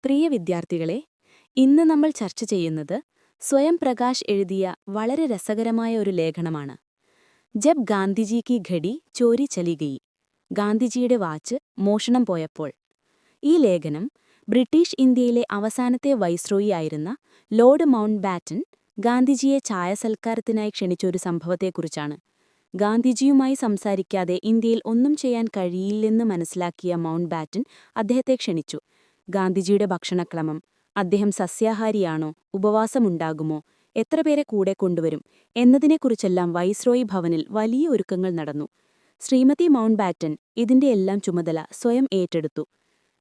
പ്രിയ വിദ്യാർത്ഥികളെ, ഇന്ന് നമ്മൾ ചർച്ച ചെയ്യുന്നത് സ്വയം പ്രകാശ് എഴുതിയ വളരെ രസകരമായ ഒരു ലേഖനമാണ്. ജബ് ഗാന്ധിജി കി ഘടി ചോരി ചലി ഗയി, ഗാന്ധിജിയുടെ വാച്ച് മോഷണം പോയപ്പോൾ. ഈ ലേഖനം ബ്രിട്ടീഷ് ഇന്ത്യയിലെ അവസാനത്തെ വൈസ്രോയി ആയിരുന്ന ലോർഡ് മൗണ്ട് ബാറ്റൻ ഗാന്ധിജിയെ ചായസൽക്കാരത്തിനായി ക്ഷണിച്ചൊരു സംഭവത്തെക്കുറിച്ചാണ്. ഗാന്ധിജിയുമായി സംസാരിക്കാതെ ഇന്ത്യയിൽ ഒന്നും ചെയ്യാൻ കഴിയില്ലെന്ന് മനസ്സിലാക്കിയ മൗണ്ട് ബാറ്റൻ അദ്ദേഹത്തെ ക്ഷണിച്ചു. ഗാന്ധിജിയുടെ ഭക്ഷണക്രമം, അദ്ദേഹം സസ്യാഹാരിയാണോ, ഉപവാസമുണ്ടാകുമോ, എത്ര പേരെ കൂടെ കൊണ്ടുവരും എന്നതിനെക്കുറിച്ചെല്ലാം വൈസ്രോയി ഭവനിൽ വലിയ ഒരുക്കങ്ങൾ നടന്നു. ശ്രീമതി മൗണ്ട് ബാറ്റൻ ഇതിന്റെ എല്ലാം ചുമതല സ്വയം ഏറ്റെടുത്തു.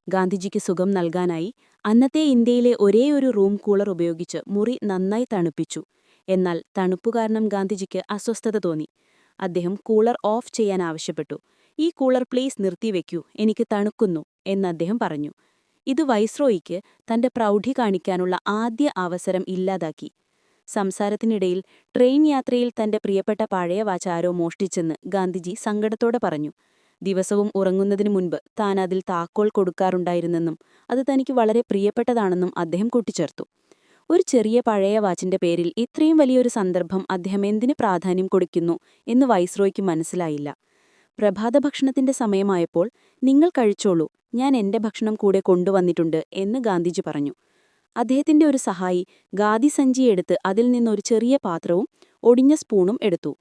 ഗാന്ധിജിക്ക് സുഖം നൽകാനായി അന്നത്തെ ഇന്ത്യയിലെ ഒരേയൊരു റൂം കൂളർ ഉപയോഗിച്ച് മുറി നന്നായി തണുപ്പിച്ചു. എന്നാൽ തണുപ്പു കാരണം ഗാന്ധിജിക്ക് അസ്വസ്ഥത തോന്നി. അദ്ദേഹം കൂളർ ഓഫ് ചെയ്യാൻ ആവശ്യപ്പെട്ടു. "ഈ കൂളർ പ്ലീസ് നിർത്തിവെക്കൂ, എനിക്ക് തണുക്കുന്നു" എന്ന് അദ്ദേഹം പറഞ്ഞു. ഇത് വൈസ്രോയിക്ക് തന്റെ പ്രൗഢി കാണിക്കാനുള്ള ആദ്യ അവസരം ഇല്ലാതാക്കി. സംസാരത്തിനിടയിൽ ട്രെയിൻ യാത്രയിൽ തന്റെ പ്രിയപ്പെട്ട പഴയ വാച്ച് ആരോ മോഷ്ടിച്ചെന്ന് ഗാന്ധിജി സങ്കടത്തോടെ പറഞ്ഞു. ദിവസവും ഉറങ്ങുന്നതിനു മുൻപ് താൻ അതിൽ താക്കോൽ കൊടുക്കാറുണ്ടായിരുന്നെന്നും അത് തനിക്ക് വളരെ പ്രിയപ്പെട്ടതാണെന്നും അദ്ദേഹം കൂട്ടിച്ചേർത്തു. ഒരു ചെറിയ പഴയ വാച്ചിന്റെ പേരിൽ ഇത്രയും വലിയൊരു സന്ദർഭം അദ്ദേഹം എന്തിന് പ്രാധാന്യം കൊടുക്കുന്നു എന്ന് വൈസ്രോയ്ക്ക് മനസ്സിലായില്ല. പ്രഭാതഭക്ഷണത്തിന്റെ സമയമായപ്പോൾ "നിങ്ങൾ കഴിച്ചോളൂ, ഞാൻ എന്റെ ഭക്ഷണം കൂടെ കൊണ്ടുവന്നിട്ടുണ്ട്" എന്ന് ഗാന്ധിജി പറഞ്ഞു. അദ്ദേഹത്തിന്റെ ഒരു സഹായി ഖാദിസഞ്ചിയെടുത്ത് അതിൽ നിന്നൊരു ചെറിയ പാത്രവും ഒടിഞ്ഞ സ്പൂണും എടുത്തു.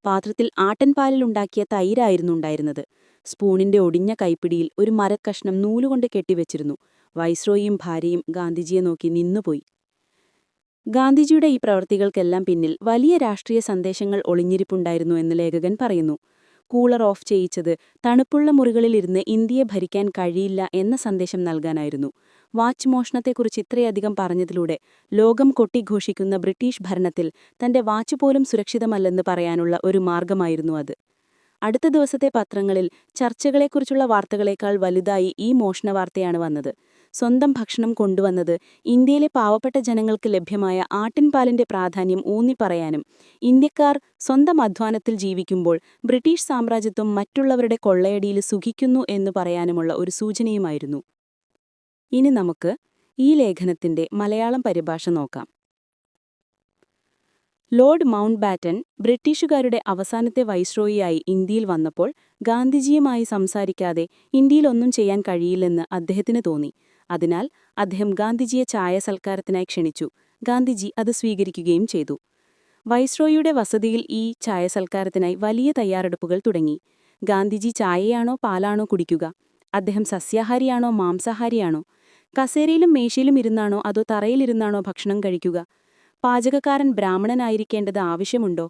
പാത്രത്തിൽ ആട്ടൻപാലിലുണ്ടാക്കിയ തൈരായിരുന്നു ഉണ്ടായിരുന്നത്. സ്പൂണിന്റെ ഒടിഞ്ഞ കൈപ്പിടിയിൽ ഒരു മരക്കഷ്ണം നൂലുകൊണ്ട് കെട്ടിവെച്ചിരുന്നു. വൈസ്രോയിയും ഭാര്യയും ഗാന്ധിജിയെ നോക്കി നിന്നുപോയി. ഗാന്ധിജിയുടെ ഈ പ്രവൃത്തികൾക്കെല്ലാം പിന്നിൽ വലിയ രാഷ്ട്രീയ സന്ദേശങ്ങൾ ഒളിഞ്ഞിരിപ്പുണ്ടായിരുന്നു എന്ന് ലേഖകൻ പറയുന്നു. കൂളർ ഓഫ് ചെയ്യിച്ചത് തണുപ്പുള്ള മുറികളിലിരുന്ന് ഇന്ത്യയെ ഭരിക്കാൻ കഴിയില്ല എന്ന സന്ദേശം നൽകാനായിരുന്നു. വാച്ച് മോഷണത്തെക്കുറിച്ച് ഇത്രയധികം പറഞ്ഞതിലൂടെ ലോകം കൊട്ടിഘോഷിക്കുന്ന ബ്രിട്ടീഷ് ഭരണത്തിൽ തന്റെ വാച്ച് പോലും സുരക്ഷിതമല്ലെന്ന് പറയാനുള്ള ഒരു മാർഗമായിരുന്നു അത്. അടുത്ത ദിവസത്തെ പത്രങ്ങളിൽ ചർച്ചകളെക്കുറിച്ചുള്ള വാർത്തകളേക്കാൾ വലുതായി ഈ മോഷണവാർത്തയാണ് വന്നത്. സ്വന്തം ഭക്ഷണം കൊണ്ടുവന്നത് ഇന്ത്യയിലെ പാവപ്പെട്ട ജനങ്ങൾക്ക് ലഭ്യമായ ആട്ടിൻപാലിന്റെ പ്രാധാന്യം ഊന്നിപ്പറയാനും ഇന്ത്യക്കാർ സ്വന്തം അധ്വാനത്തിൽ ജീവിക്കുമ്പോൾ ബ്രിട്ടീഷ് സാമ്രാജ്യത്വം മറ്റുള്ളവരുടെ കൊള്ളയടിയിൽ സുഖിക്കുന്നു എന്ന് പറയാനുമുള്ള ഒരു സൂചനയുമായിരുന്നു. ഇനി നമുക്ക് ഈ ലേഖനത്തിന്റെ മലയാളം പരിഭാഷ നോക്കാം. ലോർഡ് മൗണ്ട് ബാറ്റൻ ബ്രിട്ടീഷുകാരുടെ അവസാനത്തെ വൈസ്രോയിയായി ഇന്ത്യയിൽ വന്നപ്പോൾ ഗാന്ധിജിയുമായി സംസാരിക്കാതെ ഇന്ത്യയിലൊന്നും ചെയ്യാൻ കഴിയില്ലെന്ന് അദ്ദേഹത്തിന് തോന്നി. അതിനാൽ അദ്ദേഹം ഗാന്ധിജിയെ ചായസൽക്കാരത്തിനായി ക്ഷണിച്ചു. ഗാന്ധിജി അത് സ്വീകരിക്കുകയും ചെയ്തു. വൈസ്രോയിയുടെ വസതിയിൽ ഈ ചായസൽക്കാരത്തിനായി വലിയ തയ്യാറെടുപ്പുകൾ തുടങ്ങി. ഗാന്ധിജി ചായയാണോ പാലാണോ കുടിക്കുക? അദ്ദേഹം സസ്യാഹാരിയാണോ മാംസാഹാരിയാണോ? കസേരയിലും മേശയിലും ഇരുന്നാണോ അതോ തറയിലിരുന്നാണോ ഭക്ഷണം കഴിക്കുക? പാചകക്കാരൻ ബ്രാഹ്മണനായിരിക്കേണ്ടത് ആവശ്യമുണ്ടോ?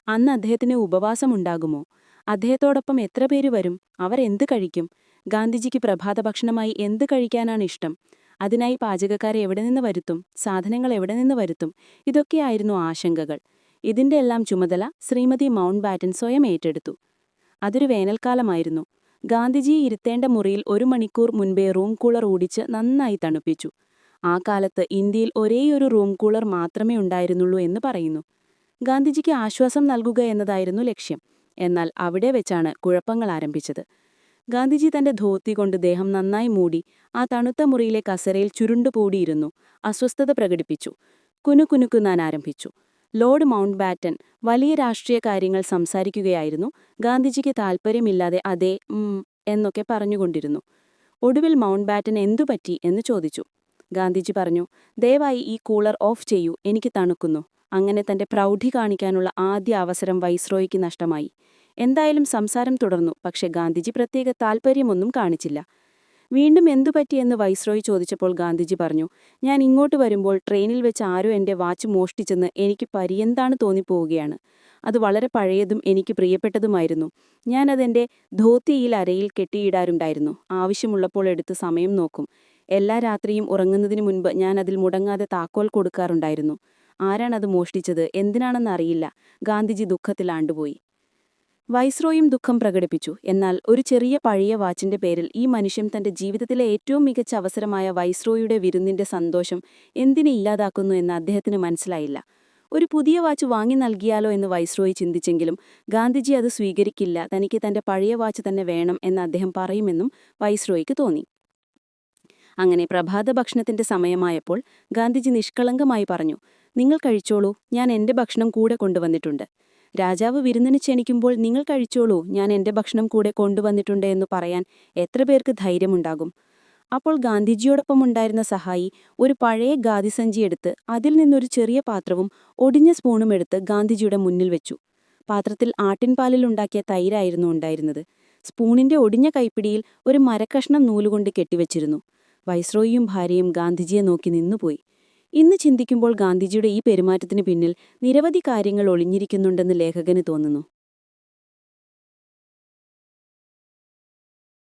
അന്ന് അദ്ദേഹത്തിന് ഉപവാസമുണ്ടാകുമോ? അദ്ദേഹത്തോടൊപ്പം എത്ര പേര് വരും? അവർ എന്ത് കഴിക്കും? ഗാന്ധിജിക്ക് പ്രഭാതഭക്ഷണമായി എന്ത് കഴിക്കാനാണ് ഇഷ്ടം? അതിനായി പാചകക്കാരെ എവിടെ നിന്ന് വരുത്തും? സാധനങ്ങൾ എവിടെ നിന്ന് വരുത്തും? ഇതൊക്കെയായിരുന്നു ആശങ്കകൾ. ഇതിന്റെ എല്ലാം ചുമതല ശ്രീമതി മൗണ്ട് ബാറ്റൻ സ്വയം ഏറ്റെടുത്തു. അതൊരു വേനൽക്കാലമായിരുന്നു. ഗാന്ധിജിയെ ഇരുത്തേണ്ട മുറിയിൽ 1 മണിക്കൂർ മുൻപേ റൂം കൂളർ ഓടിച്ച് നന്നായി തണുപ്പിച്ചു. ആ കാലത്ത് ഇന്ത്യയിൽ ഒരേയൊരു റൂം കൂളർ മാത്രമേ ഉണ്ടായിരുന്നുള്ളൂ എന്ന് പറയുന്നു. ഗാന്ധിജിക്ക് ആശ്വാസം നൽകുക എന്നതായിരുന്നു ലക്ഷ്യം. എന്നാൽ അവിടെ വെച്ചാണ് കുഴപ്പങ്ങൾ ആരംഭിച്ചത്. ഗാന്ധിജി തന്റെ ധോത്തി കൊണ്ട് ദേഹം നന്നായി മൂടി ആ തണുത്ത മുറിയിലെ കസേരയിൽ ചുരുണ്ടുകൂടിയിരുന്നു. അസ്വസ്ഥത പ്രകടിപ്പിച്ചു. കുനുകുനുക്കുന്നാൻ ആരംഭിച്ചു. ലോർഡ് മൗണ്ട് ബാറ്റൻ വലിയ രാഷ്ട്രീയ കാര്യങ്ങൾ സംസാരിക്കുകയായിരുന്നു. ഗാന്ധിജിക്ക് താൽപ്പര്യമില്ലാതെ "അതെ, എന്നൊക്കെ പറഞ്ഞുകൊണ്ടിരുന്നു. ഒടുവിൽ മൗണ്ട് ബാറ്റൻ "എന്തുപറ്റി?" എന്ന് ചോദിച്ചു. ഗാന്ധിജി പറഞ്ഞു, "ദയവായി ഈ കൂളർ ഓഫ് ചെയ്യൂ, എനിക്ക് തണുക്കുന്നു." അങ്ങനെ തന്റെ പ്രൗഢി കാണിക്കാനുള്ള ആദ്യ അവസരം വൈസ്രോയിക്ക് നഷ്ടമായി. എന്തായാലും സംസാരം തുടർന്നു. പക്ഷെ ഗാന്ധിജി പ്രത്യേക താൽപ്പര്യമൊന്നും കാണിച്ചില്ല. വീണ്ടും എന്തുപറ്റിയെന്ന് വൈസ്രോയി ചോദിച്ചപ്പോൾ ഗാന്ധിജി പറഞ്ഞു, "ഞാൻ ഇങ്ങോട്ട് വരുമ്പോൾ ട്രെയിനിൽ വെച്ച് ആരോ എന്റെ വാച്ച് മോഷ്ടിച്ചെന്ന് എനിക്ക് പരിയെന്താണ് തോന്നിപ്പോവുകയാണ്. അത് വളരെ പഴയതും എനിക്ക് പ്രിയപ്പെട്ടതുമായിരുന്നു. ഞാനതെന്റെ ധോത്തിയിൽ അരയിൽ കെട്ടിയിടാറുണ്ടായിരുന്നു. ആവശ്യമുള്ളപ്പോൾ എടുത്ത് സമയം നോക്കും. എല്ലാ രാത്രിയും ഉറങ്ങുന്നതിന് മുൻപ് ഞാൻ അതിൽ മുടങ്ങാതെ താക്കോൽ കൊടുക്കാറുണ്ടായിരുന്നു. ആരാണത് മോഷ്ടിച്ചത്, എന്തിനാണെന്നറിയില്ല." ഗാന്ധിജി ദുഃഖത്തിൽ ആണ്ടുപോയി. വൈസ്രോയും ദുഃഖം പ്രകടിപ്പിച്ചു. എന്നാൽ ഒരു ചെറിയ പഴയ വാച്ചിന്റെ പേരിൽ ഈ മനുഷ്യൻ തന്റെ ജീവിതത്തിലെ ഏറ്റവും മികച്ച അവസരമായ വൈസ്രോയിയുടെ വിരുന്നിന്റെ സന്തോഷം എന്തിന് ഇല്ലാതാക്കുന്നു എന്ന് അദ്ദേഹത്തിന് മനസ്സിലായില്ല. ഒരു പുതിയ വാച്ച് വാങ്ങി നൽകിയാലോ എന്ന് വൈസ്രോയി ചിന്തിച്ചെങ്കിലും ഗാന്ധിജി അത് സ്വീകരിക്കില്ല, തനിക്ക് തന്റെ പഴയ വാച്ച് തന്നെ വേണം എന്ന് അദ്ദേഹം പറയുമെന്നും വൈസ്രോയിക്ക് തോന്നി. അങ്ങനെ പ്രഭാത ഭക്ഷണത്തിന്റെ സമയമായപ്പോൾ ഗാന്ധിജി നിഷ്കളങ്കമായി പറഞ്ഞു, നിങ്ങൾ കഴിച്ചോളൂ, ഞാൻ എന്റെ ഭക്ഷണം കൂടെ കൊണ്ടുവന്നിട്ടുണ്ട്. രാജാവ് വിരുന്നിന് ക്ഷണിക്കുമ്പോൾ നിങ്ങൾ കഴിച്ചോളൂ, ഞാൻ എന്റെ ഭക്ഷണം കൂടെ കൊണ്ടുവന്നിട്ടുണ്ട് എന്ന് പറയാൻ എത്ര പേർക്ക് ധൈര്യമുണ്ടാകും? അപ്പോൾ ഗാന്ധിജിയോടൊപ്പം ഉണ്ടായിരുന്ന സഹായി ഒരു പഴയ ഗാദിസഞ്ചി എടുത്ത് അതിൽ നിന്നൊരു ചെറിയ പാത്രവും ഒടിഞ്ഞ സ്പൂണും എടുത്ത് ഗാന്ധിജിയുടെ മുന്നിൽ വെച്ചു. പാത്രത്തിൽ ആട്ടിൻപാലിൽ ഉണ്ടാക്കിയ തൈരായിരുന്നു ഉണ്ടായിരുന്നത്. സ്പൂണിന്റെ ഒടിഞ്ഞ കൈപ്പിടിയിൽ ഒരു മരക്കഷ്ണം നൂലുകൊണ്ട് കെട്ടിവെച്ചിരുന്നു. വൈസ്രോയിയും ഭാര്യയും ഗാന്ധിജിയെ നോക്കി നിന്നുപോയി. ഇന്ന് ചിന്തിക്കുമ്പോൾ ഗാന്ധിജിയുടെ ഈ പെരുമാറ്റത്തിന് പിന്നിൽ നിരവധി കാര്യങ്ങൾ ഒളിഞ്ഞിരിക്കുന്നുണ്ടെന്ന് ലേഖകന് തോന്നുന്നു.